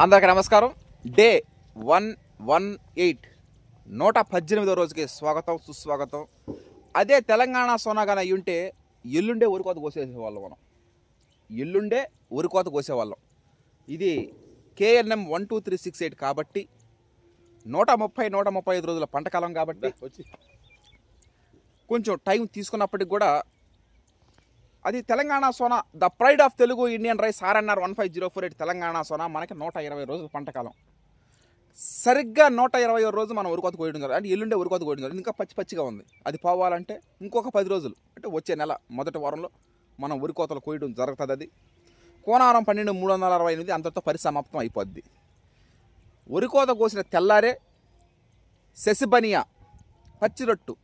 అందరికీ నమస్కారం. డే 118 118వ రోజుకి స్వాగతం సుస్వాగతం. అదే తెలంగాణ సోనాగాన అయ్యుంటే ఎల్లుండే ఉరికోత కోసేసేవాళ్ళం మనం. ఎల్లుండే ఉరికోత కోసేవాళ్ళం. ఇది KNM 12368 కాబట్టి 135 రోజుల పంటకాలం కాబట్టి కొంచెం టైం తీసుకున్నప్పటికి కూడా అది Telangana Sona the pride of Telugu Indian rice RNR 15048 Telangana Sona మనకి 120 రోజుల పంటకాలం. సరిగ్గా 120 రోజు మనం ఉరికోత కోయడం జరుగుతుంది. అంటే ఎల్లుండే ఉరికోత కోయడం జరుగుతుంది. ఇంకా పచ్చిగా ఉంది. అది పోవాలంటే ఇంకొక 10 రోజులు, అంటే వచ్చే నెల మొదటి వారంలో మనం ఉరికోతలు కోయడం జరుగుతుంది. అది కోనారం 12/368 అంతటితో పరిసమాప్తం అయిపోద్ది. ఉరికోత కోసిన తెల్లారే సెసిబనియా పచ్చిరొట్టు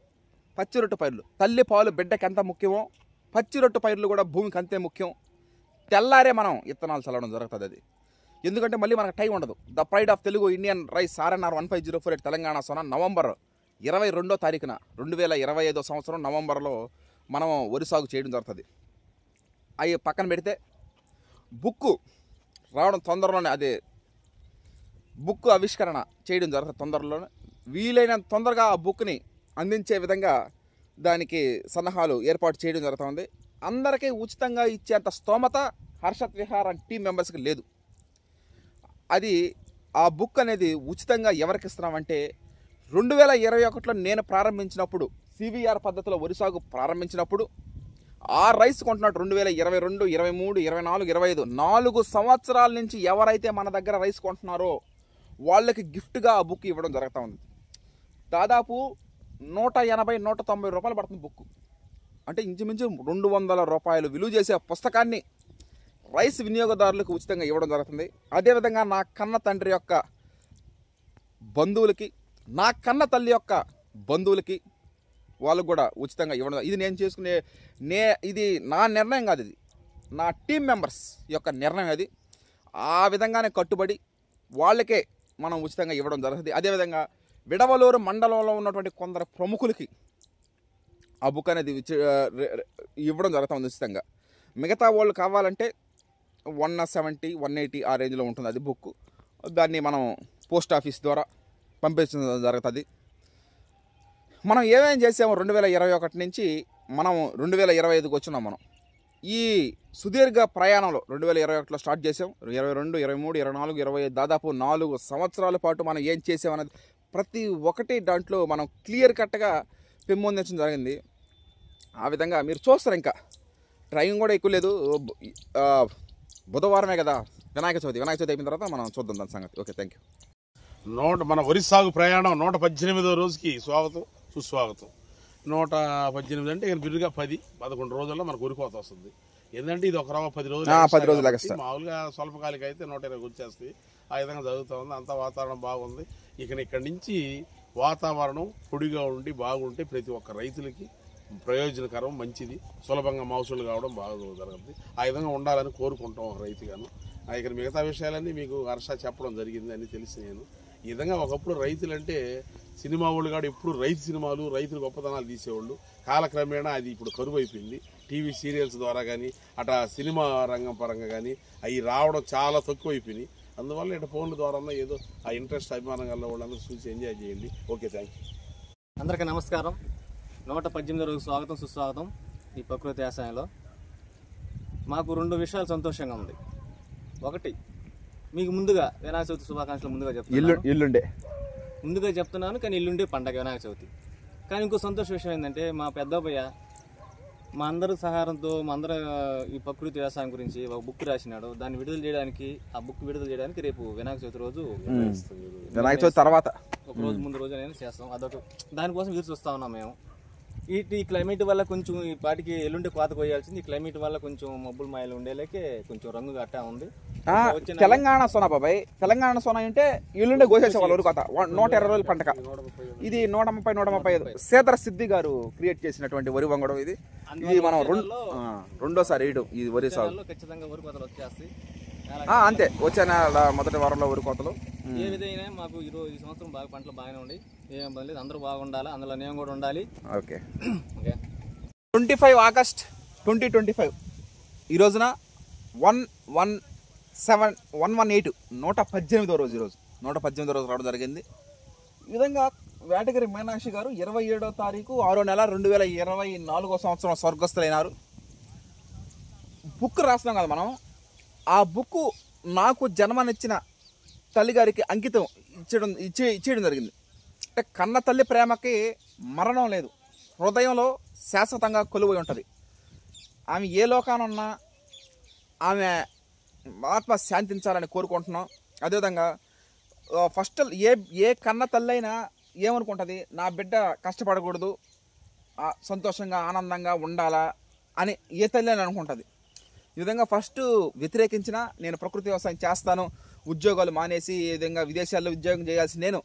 పైర్లు, తల్లి పాలు బిడ్డకి ఎంత ముఖ్యమో పచ్చిరొట్టు పైర్లు కూడా భూమికి అంతే ముఖ్యం. తెల్లారే మనం విత్తనాలు చల్లడం జరుగుతుంది. అది ఎందుకంటే మళ్ళీ మనకు టైం ఉండదు. The pride of Telugu Indian rice RNR 15048 Telangana Sona November 22వ తారీఖున 2025 సంవత్సరం నవంబర్లో మనం వరి సాగు చేయడం జరుగుతుంది. అవి పక్కన పెడితే బుక్కు రావడం తొందరలోనే, అదే బుక్ ఆవిష్కరణ చేయడం జరుగుతుంది తొందరలోనే. వీలైనంత తొందరగా ఆ బుక్ని అందించే విధంగా దానికి సన్నాహాలు ఏర్పాటు చేయడం జరుగుతుంది. అందరికీ ఉచితంగా ఇచ్చేంత స్తోమత హర్షత్ విహార్ అండ్ టీం మెంబర్స్కి లేదు. అది ఆ బుక్ అనేది ఉచితంగా ఎవరికి ఇస్తున్నామంటే 2021లో నేను ప్రారంభించినప్పుడు CVR పద్ధతిలో వరి సాగు ప్రారంభించినప్పుడు ఆ రైస్ కొంటున్నట్టు 2022, 23, 24, 25 4 సంవత్సరాల నుంచి ఎవరైతే మన దగ్గర రైస్ కొంటున్నారో వాళ్ళకి గిఫ్ట్గా ఆ బుక్ ఇవ్వడం జరుగుతూ ఉంది. దాదాపు 180-190 రూపాయలు పడుతుంది బుక్. అంటే ఇంచుమించు 200 రూపాయలు విలువ చేసే పుస్తకాన్ని రైస్ వినియోగదారులకు ఉచితంగా ఇవ్వడం జరుగుతుంది. అదేవిధంగా నా కన్న తండ్రి యొక్క బంధువులకి, నా కన్న తల్లి యొక్క బంధువులకి వాళ్ళకు కూడా ఉచితంగా ఇవ్వడం. ఇది నేను చేసుకునే ఇది నా నిర్ణయం కాదు, ఇది నా టీం మెంబర్స్ యొక్క నిర్ణయం. అది ఆ విధంగానే కట్టుబడి వాళ్ళకే మనం ఉచితంగా ఇవ్వడం జరుగుతుంది. అదేవిధంగా విడవలూరు మండలంలో ఉన్నటువంటి కొందరు ప్రముఖులకి ఆ బుక్ అనేది ఇవ్వడం జరుగుతుంది ఉచితంగా. మిగతా వాళ్ళు కావాలంటే 170-180 ఆ రేంజ్లో ఉంటుంది అది బుక్. దాన్ని మనం పోస్ట్ ఆఫీస్ ద్వారా పంపించడం జరుగుతుంది. మనం ఏమేం చేసాము 2021 నుంచి మనం 2025కి వచ్చినాం. మనం ఈ సుదీర్ఘ ప్రయాణంలో 2021లో స్టార్ట్ చేసాం. 22, 23, 24, 25 దాదాపు 4 సంవత్సరాల పాటు మనం ఏం చేసామన్నది ప్రతి ఒక్కటి దాంట్లో మనం క్లియర్ కట్గా పెంపొందించడం జరిగింది. ఆ విధంగా మీరు చూస్తారు. ఇంకా టైం కూడా ఎక్కువ లేదు. బుధవారమే కదా వినాయక చవితి అయిపోయిన తర్వాత మనం చూద్దాం దాని సంగతి. Okay, thank you. మన వరి సాగు ప్రయాణం 118వ రోజుకి స్వాగతం సుస్వాగతం. 118 అంటే ఇక బిరుగా 10-11 రోజుల్లో మనకు ఉరికోత వస్తుంది. ఏంటంటే ఇది ఒక 10 రోజులు మామూలుగా స్వల్పకాలిక అయితే 120 వచ్చేస్తాయి. ఆ విధంగా జరుగుతూ ఉంది. అంతా వాతావరణం బాగుంది. ఇక్కడి నుంచి వాతావరణం పొడిగా ఉండి బాగుంటే ప్రతి ఒక్క రైతులకి ప్రయోజనకరం, మంచిది, సులభంగా మౌసులు కావడం బాగా జరుగుతుంది. ఆ విధంగా ఉండాలని కోరుకుంటాం ఒక రైతుగాను. ఇక్కడ మిగతా విషయాలన్నీ మీకు హర్ష చెప్పడం జరిగింది అని తెలిసి నేను ఈ విధంగా ఒకప్పుడు రైతులంటే సినిమా వాళ్ళు కాదు, ఎప్పుడు రైతు సినిమాలు, రైతులు గొప్పతనాలు తీసేవాళ్ళు. కాలక్రమేణా అది ఇప్పుడు కరువు అయిపోయింది. టీవీ సీరియల్స్ ద్వారా కానీ అట్లా సినిమా రంగం పరంగా కానీ అవి రావడం చాలా తక్కువ అయిపోయినాయి. అందువల్ల ఇట్లా ఫోన్ల ద్వారా ఏదో ఆ ఇంట్రెస్ట్ అభిమానం గల వాళ్ళందరూ చూసి ఎంజాయ్ చేయండి. Okay, thank you. అందరికీ నమస్కారం. 118వ రోజు స్వాగతం సుస్వాగతం. ఈ ప్రకృతి వ్యవసాయంలో మాకు 2 విషయాలు సంతోషంగా ఉంది. ఒకటి, మీకు ముందుగా వినాయక చవితి శుభాకాంక్షలు ముందుగా చెప్తున్నాను. కానీ ఎల్లుండే పండగ వినాయక చవితి. కానీ ఇంకో సంతోష విషయం ఏంటంటే మా పెద్దయ్య మా అందరి సహారంతో మా అందరూ ఈ ప్రకృతి వ్యవసాయం గురించి ఒక బుక్ రాసినాడు. దాన్ని విడుదల చేయడానికి రేపు వినాయక చవితి రోజు, వినాయక చవితి తర్వాత ఒక రోజు ముందు రోజు అనేది చేస్తాం. అదొక దానికోసం ఎదురు చూస్తా ఉన్నాం మేము. ఈ క్లైమేట్ వల్ల కొంచెం ఈ పాటికి ఎల్లుండి కోత కోయాల్సింది. ఈ క్లైమేట్ వల్ల కొంచెం మబ్బులు మాయలు ఉండేలాకే కొంచెం రంగు గట్టా ఉంది. తెలంగాణ సోనా బాబాయ్, తెలంగాణ సోనా అంటే ఎల్లుండే కోసేసేవాళ్ళు ఉరికోత. 120 రోజుల పంటక. ఇది 130-135 సేదర సిద్ధి గారు క్రియేట్ చేసినటువంటి వరి వంగడం. ఇది మనం రెండోసారి వేయడం ఈ వరి సాగు. ఖచ్చితంగా వరి కోతలు వచ్చేస్తాయి. అంతే, వచ్చే నెల మొదటి వారంలో వరి కోతలు. ఏ విధంగా మాకు ఈ సంవత్సరం బాగా పంటలు బాగానే ఉండి ఏం ఇబ్బంది లేదు. అందరూ బాగుండాలి, అందులో నేను కూడా ఉండాలి. ఓకే. 25 ఆగస్ట్ 2025 ఈ రోజున 1 118 118వ రోజు ఈరోజు 118వ రోజు రావడం జరిగింది. ఈ విధంగా వేటగిరి మీనాక్షి గారు 27వ తారీఖు 6వ నెల 2024 సంవత్సరం స్వర్గస్థులైనారు. బుక్ రాస్తున్నాం కదా మనం, ఆ బుక్ నాకు జన్మనిచ్చిన తల్లిగారికి అంకితం ఇచ్చేయడం జరిగింది. అంటే కన్న తల్లి ప్రేమకి మరణం లేదు, హృదయంలో శాశ్వతంగా కొలువై ఉంటుంది. ఆమె ఏ లోకానున్నా ఆమె ఆత్మ శాంతించాలని కోరుకుంటున్నాం. అదేవిధంగా ఫస్ట్ ఏ కన్న తల్లి అయినా ఏమనుకుంటుంది, నా బిడ్డ కష్టపడకూడదు, సంతోషంగా ఆనందంగా ఉండాలా అని ఏ తల్లి అని అనుకుంటుంది. ఈ విధంగా ఫస్ట్ వ్యతిరేకించిన నేను ప్రకృతి వ్యవసాయం చేస్తాను, ఉద్యోగాలు మానేసి ఈ విధంగా విదేశాల్లో ఉద్యోగం చేయాల్సి నేను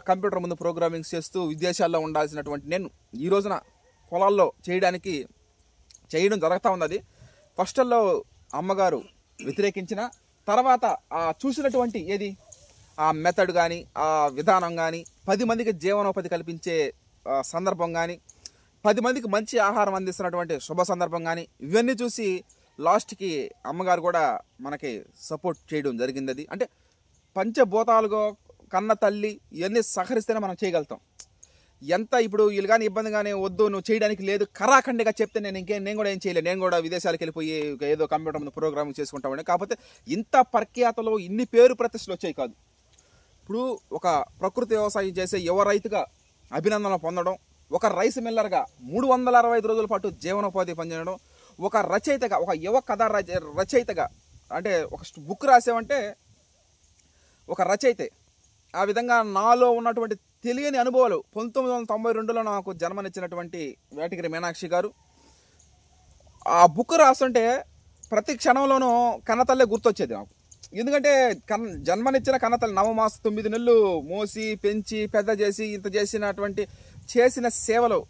కంప్యూటర్ ముందు ప్రోగ్రామింగ్ చేస్తూ విదేశాల్లో ఉండాల్సినటువంటి నేను ఈ రోజున పొలాల్లో చేయడం జరుగుతూ ఉన్నది. ఫస్ట్లో అమ్మగారు వ్యతిరేకించిన తర్వాత చూసినటువంటి ఆ మెథడ్ కానీ ఆ విధానం కానీ 10 మందికి జీవనోపాధి కల్పించే సందర్భం కానీ 10 మందికి మంచి ఆహారం అందిస్తున్నటువంటి శుభ సందర్భం కానీ ఇవన్నీ చూసి లాస్ట్కి అమ్మగారు కూడా మనకి సపోర్ట్ చేయడం జరిగింది. అది అంటే పంచభూతాలుగా కన్న తల్లి ఇవన్నీ సహకరిస్తేనే మనం చేయగలుగుతాం. ఎంత ఇప్పుడు వీళ్ళు కానీ ఇబ్బంది కానీ వద్దు నువ్వు చేయడానికి లేదు కరాఖండిగా చెప్తే నేను కూడా ఏం చేయలేదు, నేను కూడా విదేశాలకు వెళ్ళిపోయి ఏదో కంప్యూటర్ ముందు ప్రోగ్రామింగ్ చేసుకుంటామని. కాకపోతే ఇంత ప్రఖ్యాతలో ఇన్ని పేరు ప్రతిష్టలు వచ్చాయి కాదు. ఇప్పుడు ఒక ప్రకృతి వ్యవసాయం చేసే యువ రైతుగా అభినందనలు పొందడం, ఒక రైస్ మిల్లర్గా 365 రోజుల పాటు జీవనోపాధి పొందడం, ఒక రచయితగా ఒక యువ కథ రచయితగా అంటే ఒక బుక్ రాసామంటే ఒక రచయితే. ఆ విధంగా నాలో ఉన్నటువంటి తెలియని అనుభవాలు 1992లో నాకు జన్మనిచ్చినటువంటి వేటగిరి మీనాక్షి గారు ఆ బుక్ రాస్తుంటే ప్రతి క్షణంలోనూ కన్నతల్లే గుర్తొచ్చేది నాకు. ఎందుకంటే జన్మనిచ్చిన కన్నతల్లి 9 మాసం 9 నెలలు మోసి పెంచి పెద్ద చేసి ఇంత చేసిన సేవలు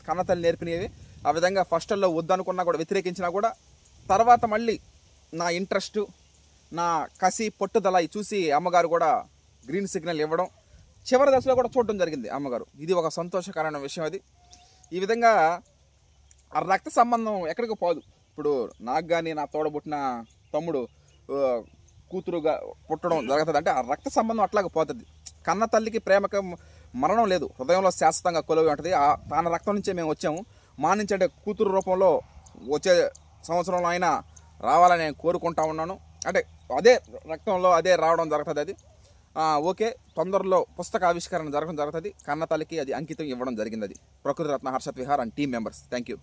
కన్నతల్లి నేర్పినవి. ఆ విధంగా ఫస్ట్లో వద్దనుకున్నా కూడా వ్యతిరేకించినా కూడా తర్వాత మళ్ళీ నా ఇంట్రెస్ట్ నా కసి పట్టుదల చూసి అమ్మగారు కూడా గ్రీన్ సిగ్నల్ ఇవ్వడం, చివరి దశలో కూడా చూడడం జరిగింది అమ్మగారు. ఇది ఒక సంతోషకరమైన విషయం. అది ఈ విధంగా ఆ రక్త సంబంధం ఎక్కడికి పోదు. ఇప్పుడు నాకు కానీ నా తోడబుట్టిన తమ్ముడు కూతురుగా పుట్టడం జరుగుతుంది అంటే ఆ రక్త సంబంధం అట్లాగే పోతుంది. కన్న తల్లికి ప్రేమకి మరణం లేదు, హృదయంలో శాశ్వతంగా కొలువై ఉంటుంది. తన రక్తం నుంచే మేము వచ్చాము. మా నుంచి అంటే కూతురు రూపంలో వచ్చే సంవత్సరంలో అయినా రావాలని నేను కోరుకుంటా ఉన్నాను. అంటే అదే రక్తంలో అదే రావడం జరుగుతుంది. అది ఓకే, తొందరలో పుస్తక ఆవిష్కరణ జరగడం జరుగుతుంది. కన్న తల్లికి అది అంకితం ఇవ్వడం జరిగింది. అది Prakruthi Ratna Harshat Vihar and team members. Thank you.